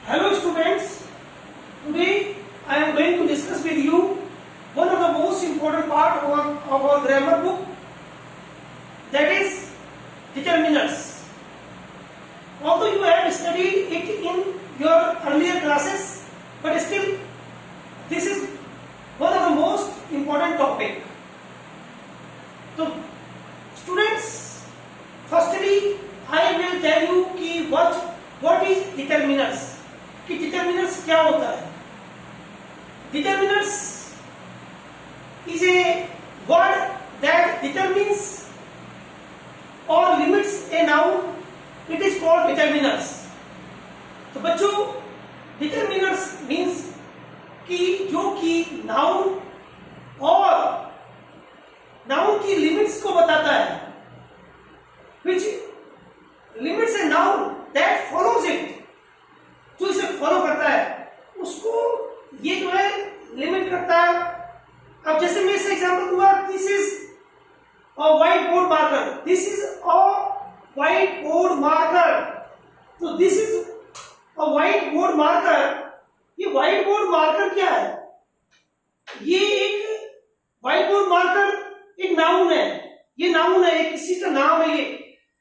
Hello students, today I am going to discuss with you one of the most important part of our grammar book, that is determiners. Although you have studied it in your earlier classes, but still this is one of the most important topic. So students, firstly I will tell you कि what is determiners, कि determiners क्या होता है. Determiners is a word that determines or limits a noun. It is called determiners. तो बच्चों determiners means कि जो कि नाउन और नाउन की लिमिट्स को बताता है, which limits a noun that follows it, जो इसे फॉलो करता है उसको ये जो है लिमिट करता है. अब जैसे मैं इससे एग्जांपल दूंगा, this is a whiteboard marker, this is a whiteboard marker. तो this is a whiteboard marker. ये व्हाइट बोर्ड मार्कर क्या है? ये एक व्हाइट बोर्ड मार्कर एक नाउन है. ये नाउन है, एक किसी का नाम है ये,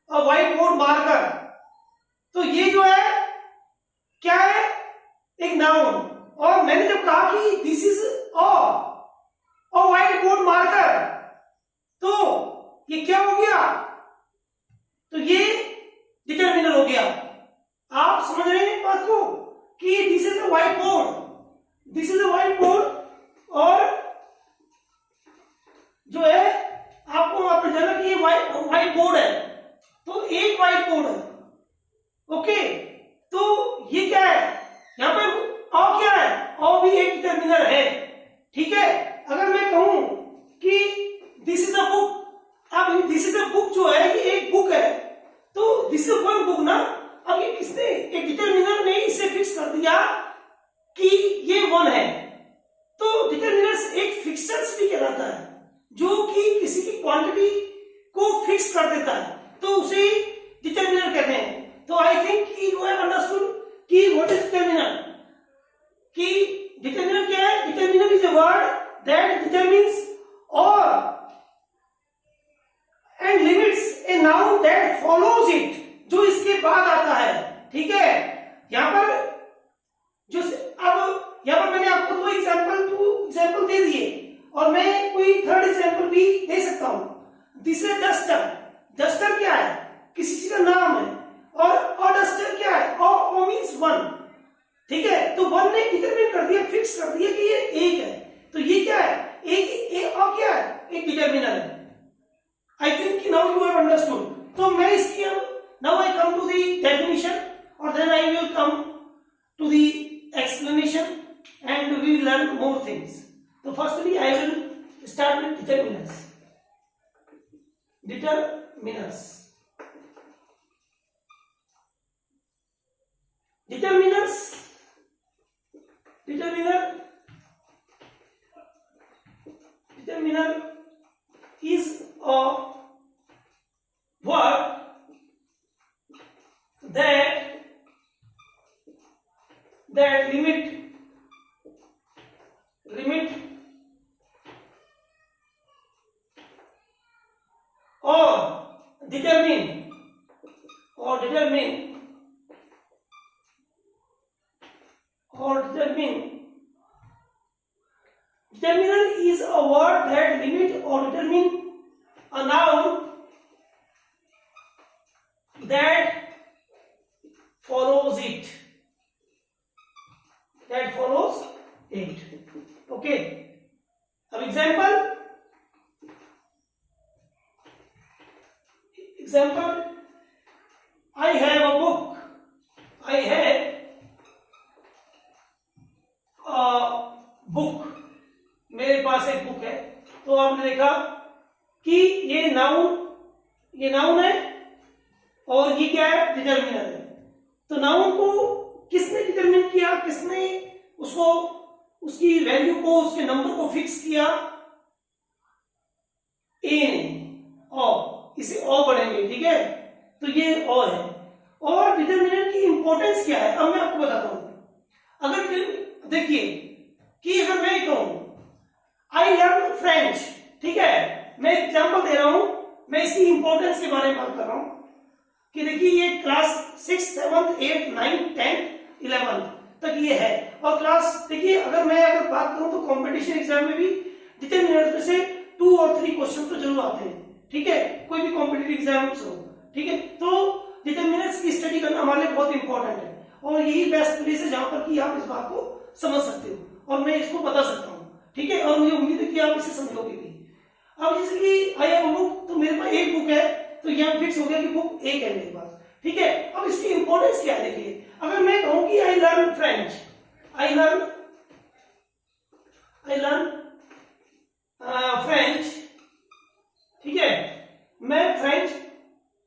अ व्हाइट बोर्ड मार्कर. तो ये जो है क्या है? एक नाउन. और मैंने जब कहा कि this is a whiteboard marker, तो ये क्या हो गया? तो ये डिटरमिनर हो गया. आप समझ रहे हैं बात को कि this is a white board, this is a white board. और जो है आपको वहां पर जाना कि ये व्हाइट बोर्ड है, तो एक व्हाइट बोर्ड है. ओके, तो ये क्या है? यहां पर और क्या है? और भी एक डिटरमिनर है. ठीक है, अगर मैं कहूं कि दिस इज अ बुक, अब दिस इज अ बुक जो है ये एक बुक है, तो दिस इज वन बुक ना. अब ये किसने, एक डिटरमिनर ने इसे फिक्स कर दिया कि ये वन है. तो डिटरमिनर्स एक फिक्सर्स भी कहलाता है, जो कि किसी की क्वांटिटी को फिक्स कर देता है, तो उसे डिटरमिनर कहते हैं. तो I think you have understood कि व्हाट इज डिटरमिनर. कि डिटरमिनर क्या है? Determiner is a word that determines और and limits a noun that follows it, जो इसके बाद आता है. ठीक है, यहां पर जो अब यहां पर मैंने आपको दो एग्जांपल दे दिए, और मैं कोई थर्ड एग्जांपल भी दे सकता हूं. This is duster. डस्टर क्या है? किसी चीज का नाम है. और डस्टर क्या है? ओ मींस वन. ठीक है, तो वन ने डिटरमिन कर दिया, फिक्स कर दिया कि ये एक है. तो ये क्या है? एक और क्या है? एक डिटरमिनर है. I think now you have understood. तो मैं इसकी now I come to the definition, और then I will come to the explanation and we will learn more things. तो firstly I will start with determiners. Determiners. Determiner is a word that limit or determine Determiner is a word that limit or determine a noun that follows it. Okay. अब example, I have a book. I have a book. मेरे पास एक book है. तो आपने देखा कि ये noun है, और ये क्या है? डिटरमिनर है. तो नाउन को किसने डिटरमिन किया? किसने उसको, उसकी वैल्यू को, उसके नंबर को फिक्स किया? ए ने. इसे ओ पढ़ेंगे. ठीक है, तो ये ओ है. और डिटरमिनेंट की इंपॉर्टेंस क्या है अब मैं आपको बताता हूं। अगर देखिए कि अगर मैं कहूं आई लर्न फ्रेंच, ठीक है, मैं एग्जांपल दे रहा हूं, मैं इसकी इंपॉर्टेंस के बारे में बात कर रहा हूं कि देखिए ये क्लास 6, 7, 8, 9, 10, 11 तक ये है। और क्लास देखिए अगर बात करूं तो कंपटीशन एग्जाम में भी डिटरमिनेंट में से 2 और 3 क्वेश्चन तो जरूर आते हैं, ठीक है, कोई भी कॉम्पिटिटिव एग्जाम्स हो, ठीक है। तो डिटरमिनेंट्स की स्टडी करना हमारे लिए बहुत इंपॉर्टेंट है और यही बेस्ट प्लेस है जहां पर कि आप इस बात को समझ सकते हो और मैं इसको बता सकता हूं, ठीक है, और मुझे उम्मीद है कि आप इसे समझोगे भी। अब जैसे कि आई हैव अ बुक, तो मेरे पास एक बुक है तो यहां फिक्स हो गया कि बुक एक है मेरे पास, ठीक है। अब इसकी इंपॉर्टेंस क्या है देखिए, अगर मैं कहूं कि I learn French, I learn French, ठीक है, मैं फ्रेंच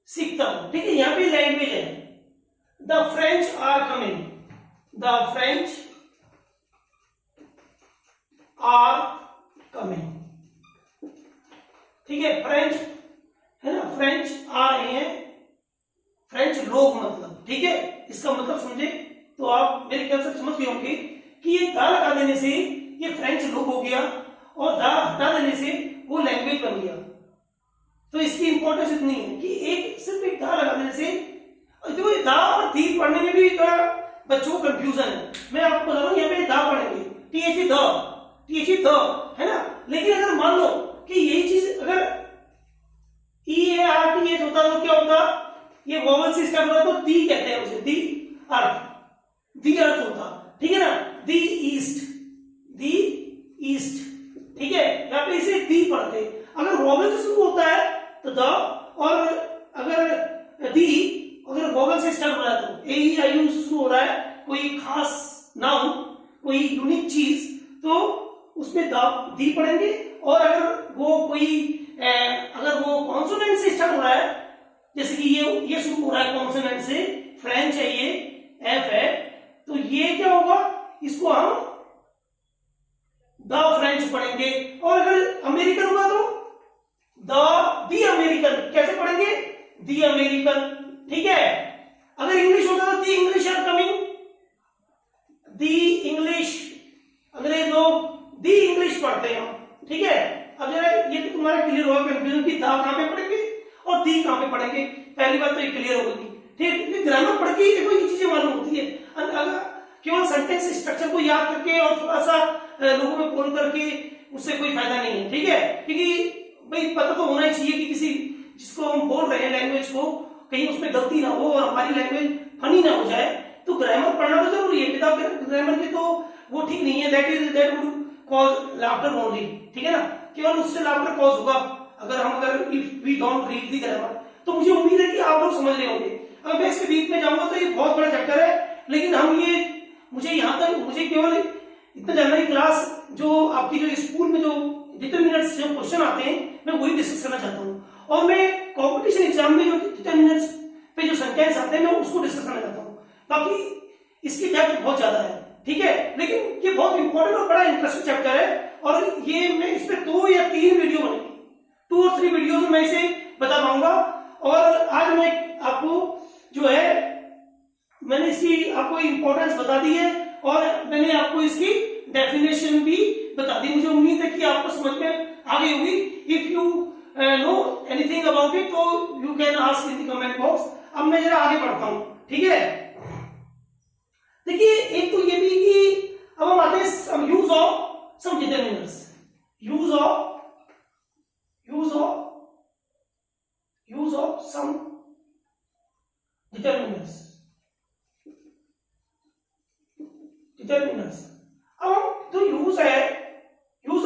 सीखता हूं, ठीक है, यहां पे लैंग्वेज है, the French are coming, the French are coming, ठीक है, फ्रेंच है ना, फ्रेंच आ रहे हैं, फ्रेंच लोग मतलब, ठीक है, इसका मतलब समझे तो आप मेरे ख्याल से समझ गए होंगे कि ये दा लगा देने से ये फ्रेंच लोग हो गया और दा हटा देने से वो लैंग्वेज बन गया। तो इसकी इंपॉर्टेंस इतनी है कि सिर्फ एक दा लगा देने से, देखो ये दा और दी पढ़ने में भी थोड़ा बच्चों को कंफ्यूजन है। मैं आपको बता रहा हूं यहाँ पे दा पढ़ेंगे टीएचई द है ना, लेकिन अगर मान लो कि यही चीज अगर EARTH होता तो क्या होता, ये वोवल से स्टार्ट होता तो दी कहते हैं उसे, दी अर्थ होता, ठीक है ना, दी ईस्ट, ठीक है, यहाँ पे इसे दी पढ़ते। अगर वोवल से शुरू होता है तो द, और अगर वोवल से स्टार्ट हो रहा है तो AEIU से शुरू हो रहा है, कोई खास नाउन, कोई यूनिक चीज, तो उसमें दी पढ़ेंगे। और अगर वो कॉन्सोनेंट से स्टार्ट हो रहा है, जैसे कि ये शुरू हो रहा है कॉन्सोनेंट से, फ्रेंच है ये, एफ है, तो ये क्या होगा, इसको हम द फ्रेंच पढ़ेंगे। और अगर अमेरिकन होगा तो दी अमेरिकन, कैसे पढ़ेंगे, दी अमेरिकन, ठीक है। अगर इंग्लिश होगा तो the English are coming, the English, अंग्रेज लोग दी इंग्लिश पढ़ते हैं हम, ठीक है। अब जरा ये तो तुम्हारा क्लियर होगा कंफ्यूजन कि दा कहां पे पढ़ेंगे और दी कहां पे पढ़ेंगे, पहली बात तो ये क्लियर होगी, ठीक। ग्रामर पढ़ के देखो ये चीजें मालूम होती है, अगर केवल सेंटेंस स्ट्रक्चर को याद करके और थोड़ा सा लोगों में बोल करके उससे कोई फायदा नहीं है, ठीक है, क्योंकि भाई पता तो होना ही चाहिए कि किसी जिसको हम बोल रहे हैं लैंग्वेज को, कहीं उसमें गलती ना हो और हमारी लैंग्वेज फनी ना हो जाए। तो ग्रामर पढ़ना तो जरूरी है, विदाउट ग्रामर के तो वो ठीक नहीं है, that would cause laughter only, ठीक है ना, केवल उससे लाफ्टर कॉज होगा अगर if we don't read the grammar. तो मुझे उम्मीद है कि आप लोग समझ रहे होंगे। अगर मैं इसके बीच में जाऊंगा तो ये बहुत बड़ा चैप्टर है, लेकिन मुझे यहाँ तक मुझे केवल इतना जानना है, क्लास जो आपकी जो स्कूल में जो डिटरमिनेंट्स जो क्वेश्चन आते हैं मैं वही डिस्कस करना चाहता हूँ, और मैं कॉम्पिटिशन एग्जाम में जो डिटरमिनेंट्स पे जो सेंटेंस आते हैं मैं उसको डिस्कस करना चाहता हूँ। बाकी इसकी डेप्थ बहुत ज्यादा है, ठीक है, लेकिन ये बहुत इंपॉर्टेंट और बड़ा इंटरेस्टिंग चैप्टर है, और ये मैं इस पे 2 या 3 वीडियो बनेगी, 2 और 3 वीडियो में मैं इसे बता पाऊंगा। और आज मैं आपको जो है मैंने इसकी आपको इंपॉर्टेंस बता दी है और मैंने आपको इसकी डेफिनेशन भी बता दी। मुझे उम्मीद है कि आपको समझ में आ गई होगी। If you know anything about it तो you can ask in the comment box. अब मैं जरा आगे बढ़ता हूं, ठीक है। देखिए एक तो ये भी कि अब हम आते हैं use of some determinants, use of some determinants. अब हम जो यूज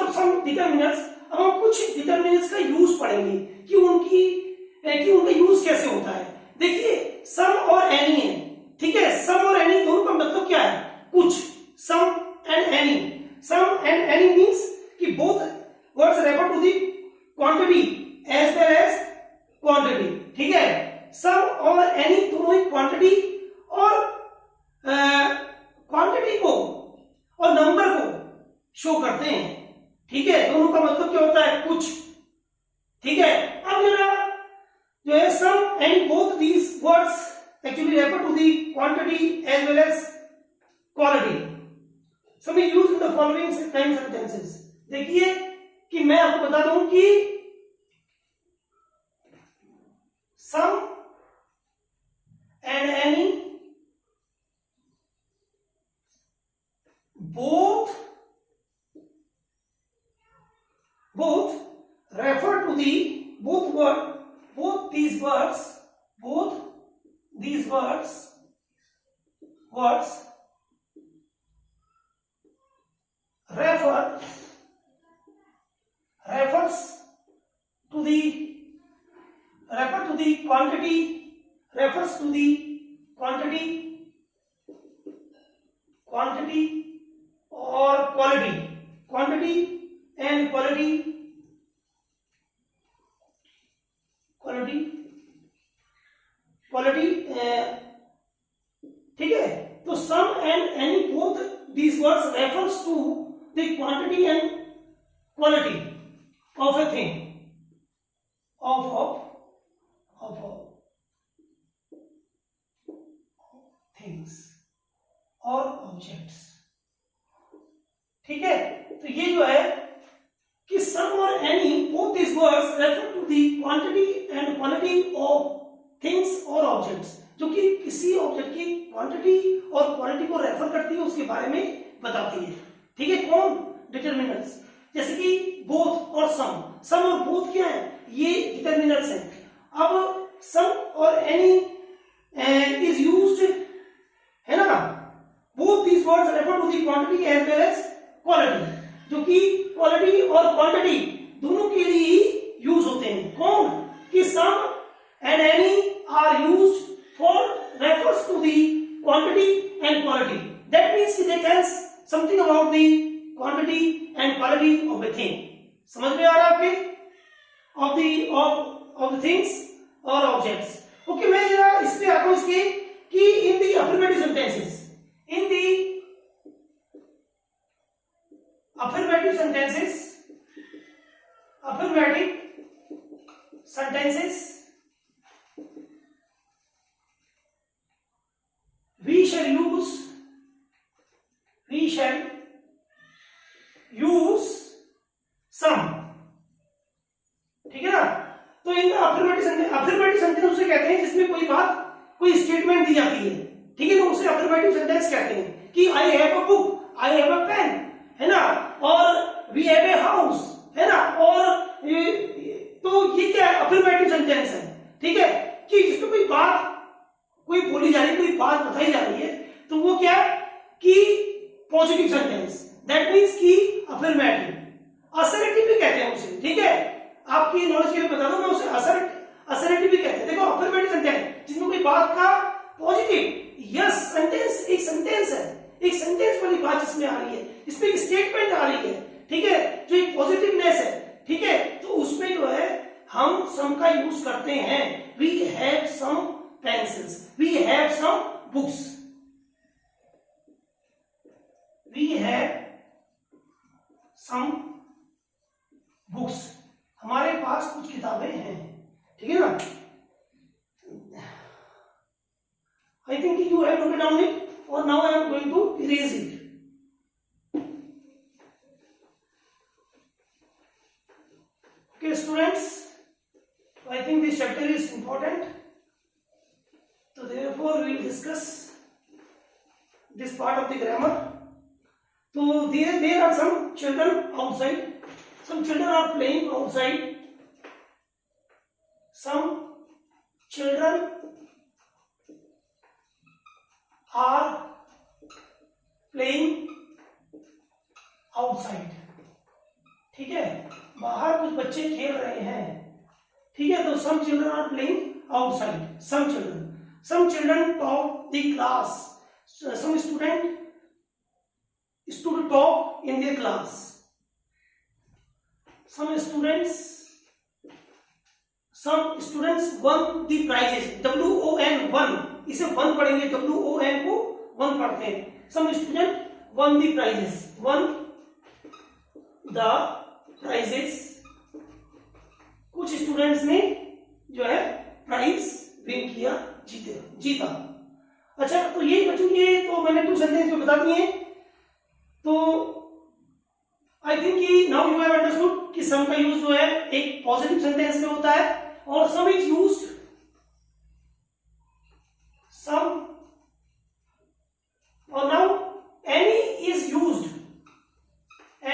ऑफ सम डिटरमिनेंट्स, अब हम कुछ डिटरमिनेंट्स का यूज पढ़ेंगे कि उनका यूज कैसे होता है। देखिए सम और एनी है, ठीक है, सम और एनी दोनों का मतलब क्या है, कुछ, सम एंड एनी मींस कि both words refer to the quantity as well as quantity, ठीक है। सम और एनी दोनों ही क्वांटिटी और क्वांटिटी को और नंबर को शो करते हैं, ठीक है। दोनों का मतलब क्या होता है, कुछ, ठीक है। अब जरा जो है some and both these words actually quantity as well as quality. So we use in the following kind sentences. देखिए कि मैं आपको बता दूं कि some and any, both refer to the both these words refers to the quantity or quantity and quality ठीक है। तो some and any, both these words refers to the quantity and quality of a thing, of things or objects। ठीक है, तो ये जो है कि some or any, both these words refer to the quantity and quality of things or objects, जो कि किसी ऑब्जेक्ट की क्वांटिटी और क्वालिटी को रेफर करती है, उसके बारे में बताती है। ठीक है, कौन? डिटरमिनर्स। जैसे कि बोथ और सम और बोथ क्या है? ये डिटरमिनर्स हैं। अब सम और एनी इज यूज्ड, है ना, both these words refer to the quantity as well as quality, जो कि क्वालिटी और क्वांटिटी दोनों के लिए ही यूज होते हैं। कौन? कि some and any are used for refers to the quantity and quality. That means they tells something about the quantity and quality of a thing. समझ में आ रहा है आपके? of the things or objects. Okay, मैं जरा इस पे आता हूँ इसके कि in the affirmative sentences, we shall use some। ठीक है ना? तो इन अफर्मेटिव सेंटेंस उसे कहते हैं जिसमें कोई स्टेटमेंट दी जाती है। ठीक है, तो उसे अफर्मेटिव सेंटेंस कहते हैं कि I have a book, I have a pen, है ना, और वी हैव ए हाउस, है ना, और तो ये क्या है? अफर्मेटिव सेंटेंस है। ठीक है, कि जिसमें कोई बोली जा रही है, कोई बात बताई जा रही है, तो वो क्या है कि पॉजिटिव सेंटेंस, दैट मींस कि अफर्मेटिव। असर्टिव भी कहते हैं उसे। ठीक है, आपकी नॉलेज के लिए बता दूं, मैं उसे असर्टिव भी कहते हैं। देखो, अफर्मेटिव सेंटेंस जिसमें कोई बात का पॉजिटिव यस सेंटेंस, एक सेंटेंस है, एक सेंटेंस वाली बात जिसमें आ रही है, इसमें एक स्टेटमेंट आ रही है। ठीक है, जो एक पॉजिटिवनेस है। ठीक है, तो उसमें जो है हम सम का यूज करते हैं। We have some pencils, we have some books, we have some books, हमारे पास कुछ किताबें हैं। ठीक है ना? I think you have noted down it, or now I am going to erase it. Okay students, I think this chapter is important. So therefore we will discuss this part of the grammar. So there are some children outside. Some children are playing outside. Some children are playing outside. ठीक है, बाहर कुछ बच्चे खेल रहे हैं। ठीक है, तो some children are playing outside. Some children top the class. Some student top in their class. Some students won the prizes. WON, won, इसे वन पढ़ेंगे, WON को वन पढ़ते हैं। Some student won the prizes. Won the prizes. कुछ students ने जो है prize win किया, जीता। अच्छा, तो ये बच्चों ये तो मैंने 2 सेंटेंस में बता दिए। तो आई थिंक कि नाउ यू हैव अंडरस्टूड कि सम का यूज जो है एक पॉजिटिव सेंटेंस में होता है और सम इज यूज्ड, सम, और now any is used,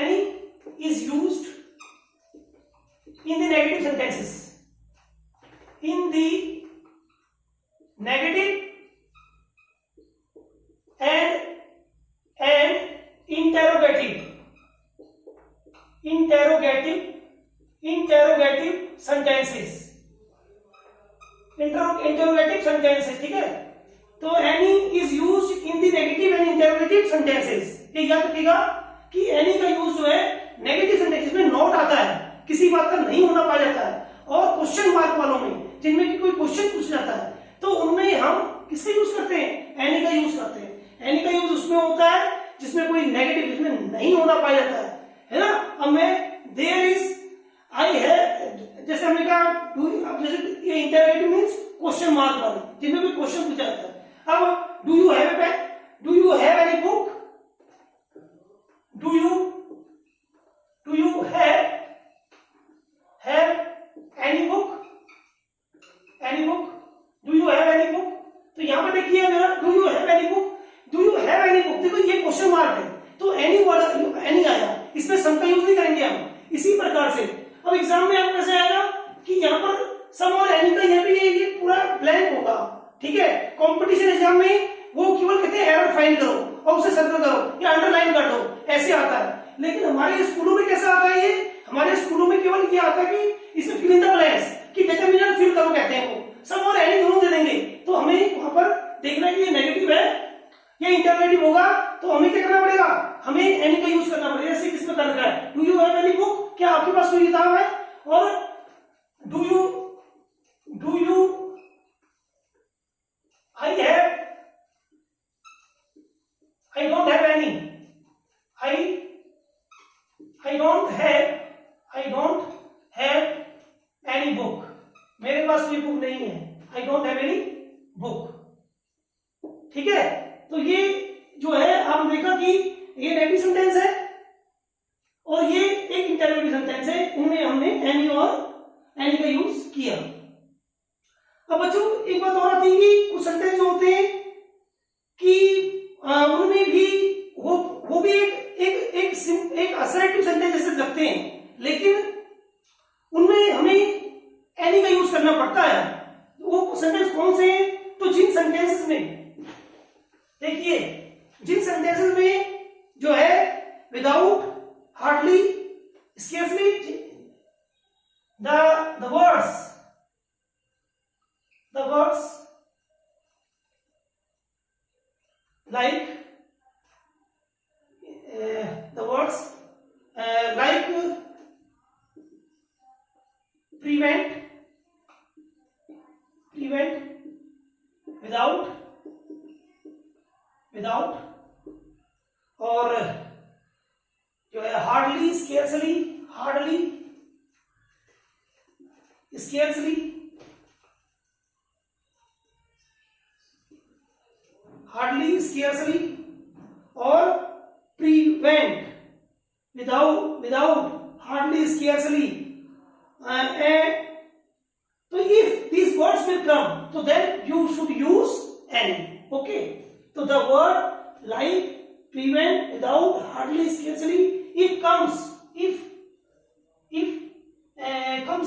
any is used in the negative sentences, in the negative and interrogative sentences, interrogative sentences, ठीक है। तो any is used in the negative and interrogative sentences, ये याद रखिएगा कि any का use जो है नेगेटिव सेंटेंसेस में नॉट आता है, किसी बात का नहीं होना पाया जाता है, और क्वेश्चन मार्क वालों में जिनमें कि कोई क्वेश्चन पूछ जाता है तो उनमें हम किसका यूज करते हैं, एनी का यूज करते हैं। एनी का यूज उसमें होता है जिसमें कोई नेगेटिव, जिसमें नहीं होना पाया जाता है ना। अब मैं देयर इज, आई है, जैसे हमने कहा अब जैसे ये इंटरोगेटिव मींस क्वेश्चन मार्क वाले, जिनमें कोई क्वेश्चन पूछा जाता है। अब do you have a pen, do you have any book, do you have any book, any book, do you have any book। तो यहां पर देखिए मेरा do you have any book, do you have any book, देखो ये question mark है तो any word, any आया, इसमें सम का यूज नहीं करेंगे हम। इसी प्रकार से अब एग्जाम में आपको कैसे आएगा कि यहाँ पर सम और एनी का यहाँ पे ये पूरा ब्लैंक होगा, ठीक है। कंपटीशन एग्जाम में वो केवल कहते हैं एरर फाइंड करो और उसे सर्कल करो या अंडरलाइन कर दो, ऐसे आता है। लेकिन हमारे स्कूलों में कैसा आता है, ये हमारे स्कूलों में केवल ये आता है कि इसमें फिल इन द ब्लैंक्स, कि डिटरमिनेंट फिल करो कहते हैं वो, सम और एनी दोनों दे देंगे। तो हमें वहां पर देखना है कि ये नेगेटिव है या इंटरनेटिव होगा, तो हमें क्या करना पड़ेगा, हमें एनी का यूज करना पड़ेगा। जैसे किसमें कर रखा है, do you have any book, क्या आपके पास कोई किताब है, और do you I have, I don't have any, I don't have any book, मेरे पास कोई बुक नहीं है, I don't have any book, ठीक है। तो ये जो है आपने देखा कि ये नेगेटिव सेंटेंस है और ये एक इंटरोगेटिव सेंटेंस है, इनमें हमने एनी और एनी का यूज किया। अब बच्चों एक बात और आती है कि कुछ सेंटेंस जो होते हैं कि उनमें भी वो भी एक असर्टिव सेंटेंस जैसे लगते हैं, लेकिन उनमें हमें एनी का यूज करना पड़ता है। वो सेंटेंस कौन से हैं, तो जिन सेंटेंसेस में देखिए, जिन सेंटेंसेस में जो है without, hardly, scarcely, the words like the words like prevent, without, और जो है hardly, scarcely, और prevent, without, hardly, scarcely, so if these words will come, so then you should use any, okay। so the word like, prevent, without, hardly, scarcely, if comes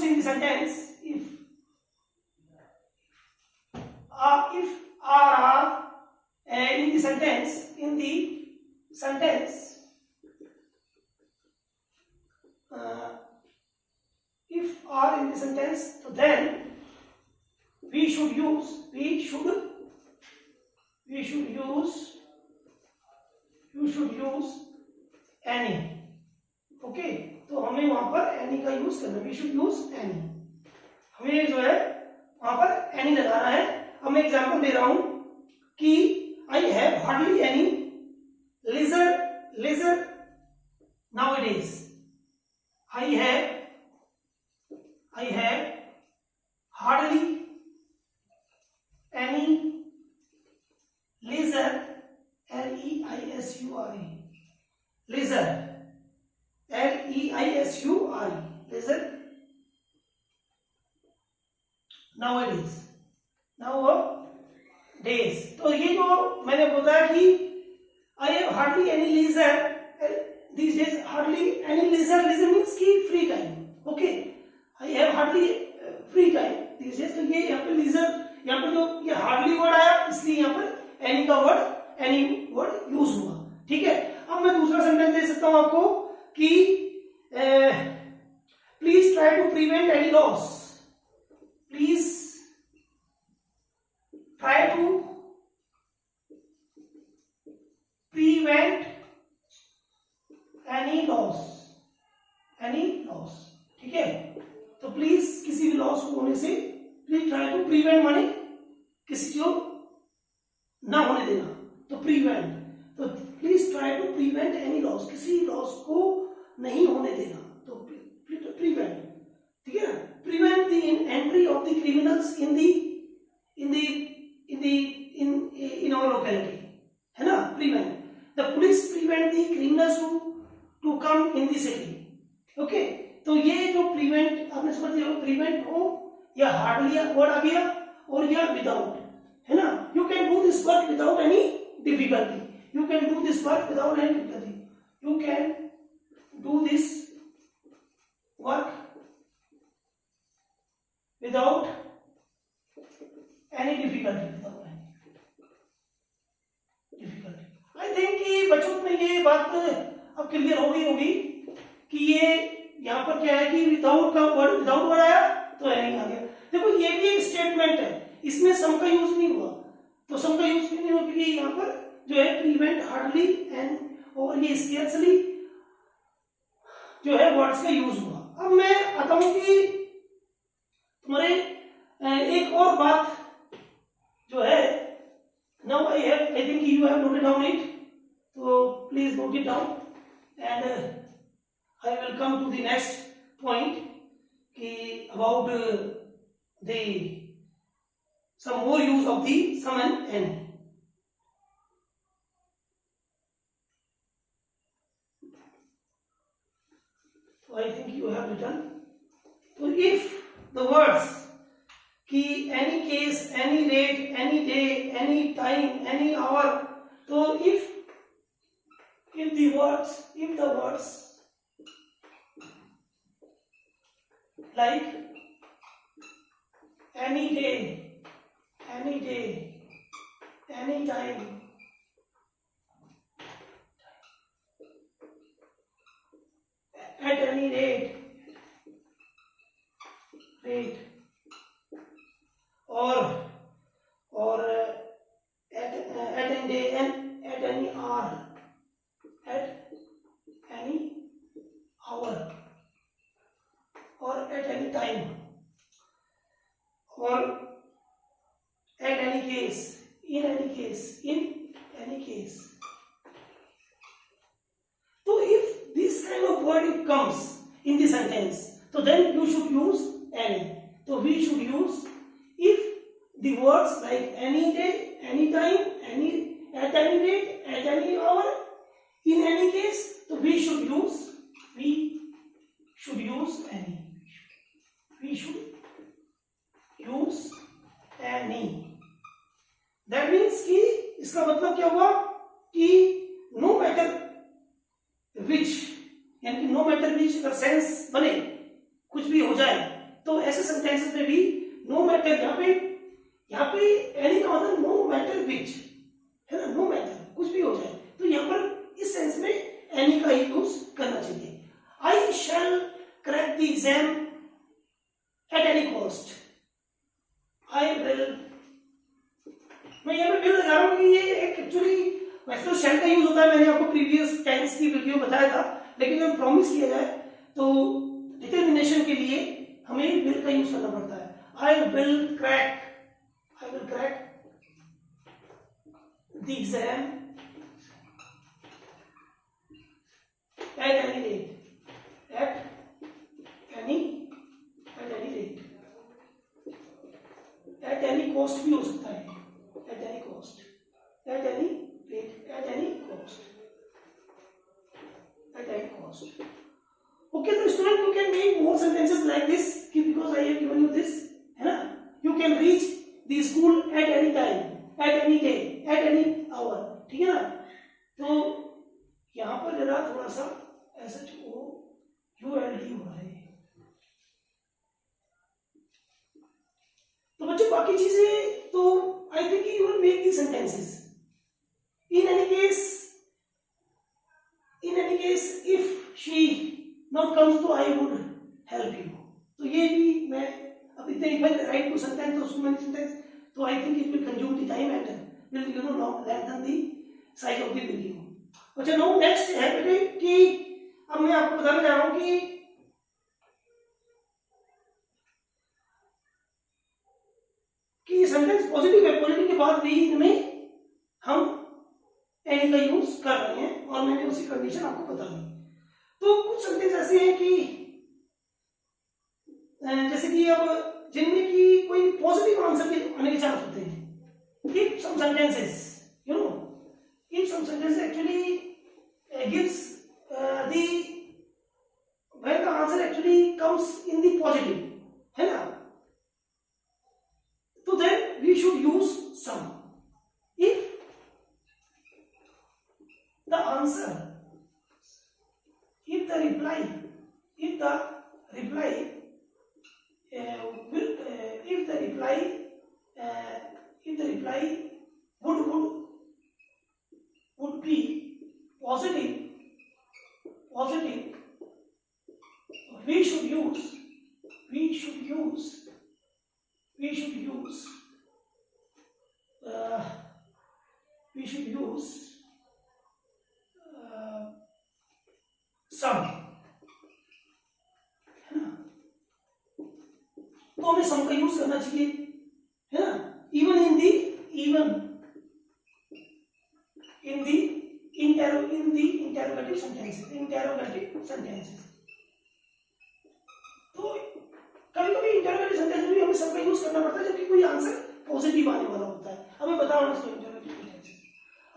in the sentence, if are in the sentence, if are in the sentence, so then we should use any, okay. तो हमें वहां पर any का use करना, we should use any, हमें जो है वहां पर एनी लगाना है। अब मैं एग्जांपल दे रहा हूं कि I have hardly any leisure nowadays, I have hardly any L-E-I-S-U-R-E, leisure, L-E-I-S-U-R-E, leisure, nowadays, nowadays। तो ये जो मैंने बताया कि I have hardly any leisure these days, hardly any leisure, leisure means कि free time, okay, I have hardly free time these days। तो ये यहाँ पे leisure, यहाँ पर जो ये hardly वर्ड आया इसलिए यहाँ पर any का वर्ड, any वर्ड यूज हुआ, ठीक है। अब मैं दूसरा सेंटेंस दे सकता हूं आपको कि please try to prevent any loss, please try to prevent any loss, ठीक है। तो प्लीज किसी भी लॉस होने से, प्लीज ट्राई टू प्रिवेंट माने किसी को ना होने देना, तो प्रिवेंट, तो please try to prevent any loss, किसी लॉस को नहीं होने देना, तो प्रिवेंट, ठीक है ना। Prevent the entry of the criminals in our locality, है ना, prevent. The police prevent the criminals to come in the city, okay. तो ये जो प्रिवेंट आपने समझ लिया, प्रिवेंट हो या हार्डली वर्ड आ गया और या विदाउट, है ना। You can do this work without any difficulty, you can do this work without any difficulty, you can do this work without any difficulty, I think कि बच्चों में ये बात अब क्लियर हो गई होगी कि ये यहाँ पर क्या है कि विदाउट का वर्ड, विदाउट वर्ड आया तो एनी आ गया। देखो ये भी एक स्टेटमेंट है, इसमें सम का यूज नहीं हुआ, तो सम का यूज नहीं हुआ क्योंकि यहाँ पर जो है प्रिवेंट, हार्डली एंड और ये स्केर्सली जो है वर्ड्स का यूज हुआ। अब मैं आता हूं कि तुम्हारे एक और बात जो है, now I think you have noted down it, तो please note it down and I will come to the next point कि about the some more use of the some and any. I think you have written. So if the words कि any case, any rate, any day, any time, any hour, so if the words like any day, any time, at any rate or at any day and at any hour, at any hour or at any time or at any case, in any case, so if this kind of word it comes in the sentence, so then you should use any, so we should use if the words like any day, any time, any, at any rate, at any hour, in any case, so we should use any, that means कि इसका मतलब क्या हुआ कि no matter which, यानी कि no matter which अगर sense बने, कुछ भी हो जाए, तो ऐसे सेंटेंसेस में भी नो मैटर, यहाँ पे एनी का मतलब नो मैटर विच, है ना, नो मैटर कुछ भी हो जाए, तो यहाँ पर इस सेंस में एनी का ही यूज करना चाहिए। I shall crack the exam at any cost, I will, मैं यहाँ पे विल लगा रहा हूँ कि ये एक एक्चुअली वैसे तो शैल का यूज होता है, मैंने आपको प्रीवियस टेंस की वीडियो बताया था, लेकिन जब प्रॉमिस किया जाए तो डिटर्मिनेशन के लिए हमें विल का यूज करना पड़ता है। I will crack the exam at any rate, eight any cost भी हो सकता है, eight any cost, at any rate, eight any cost. Okay, the student, you can make more sentences like this because I have given you this, है ना? You can reach the school at any time, at any day, at any hour, ठीक है ना? तो यहाँ पर जरा थोड़ा सा SHOULD हो रहा है। तो बच्चों बाकी चीजें तो I think you will make these sentences. In any case, if she not comes to I would help you. तो ये भी मैं अब इतने if I write to sentence तो so many sentence तो I think it will consume the time and will lengthen the size of the video. अच्छा now next है बेटे कि अब मैं आपको बताने जा रहा हूँ कि ये सेंटेंस पॉजिटिव है, पॉजिटिव के बाद भी इनमें हम एनी का यूज कर रहे हैं और मैंने उसी कंडीशन आपको बता दी। तो कुछ सेंटेंस ऐसे हैं कि जैसे कि अब जिनमें कि कोई पॉजिटिव आंसर के आने के चांस होते हैं। If some sentences, if some sentences actually gives when the answer actually comes in the positive, है ना? तो then we should use some. If the reply would be positive, we should use some, है ना? तो हमें सम का use करना चाहिए, है ना? Even in the interrogative sentences. तो कभी कभी इंटरोगेटिव सेंटेंस में भी हमें सब का यूज करना पड़ता है जबकि कोई आंसर पॉजिटिव आने वाला होता है। अब मैं बता रहा हूँ इसको इंटरोगेटिव सेंटेंसेस।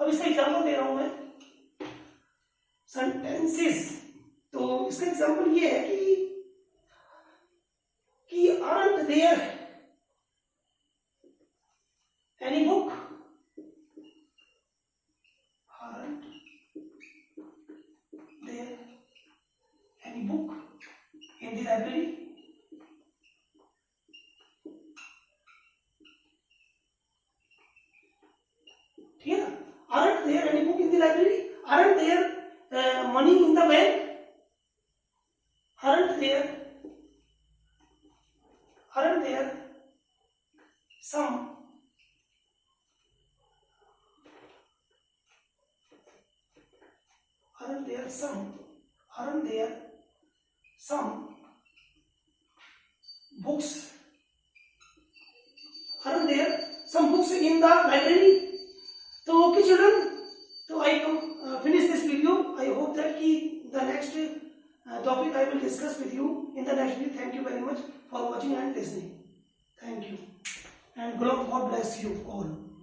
अब इसका एग्जांपल दे रहा हूं मैं सेंटेंसेस। तो इसका एग्जांपल ये है कि aren't there any book? Aren't there any book in the library? ठीक है ना? Aren't there any book in the library? Aren't there money in the bank? Aren't there some books? Aren't there some books in the library? तो okay children, तो I finish this video. I hope that the next topic I will discuss with you in the next video. Thank you very much for watching and listening. Thank you and God bless you all.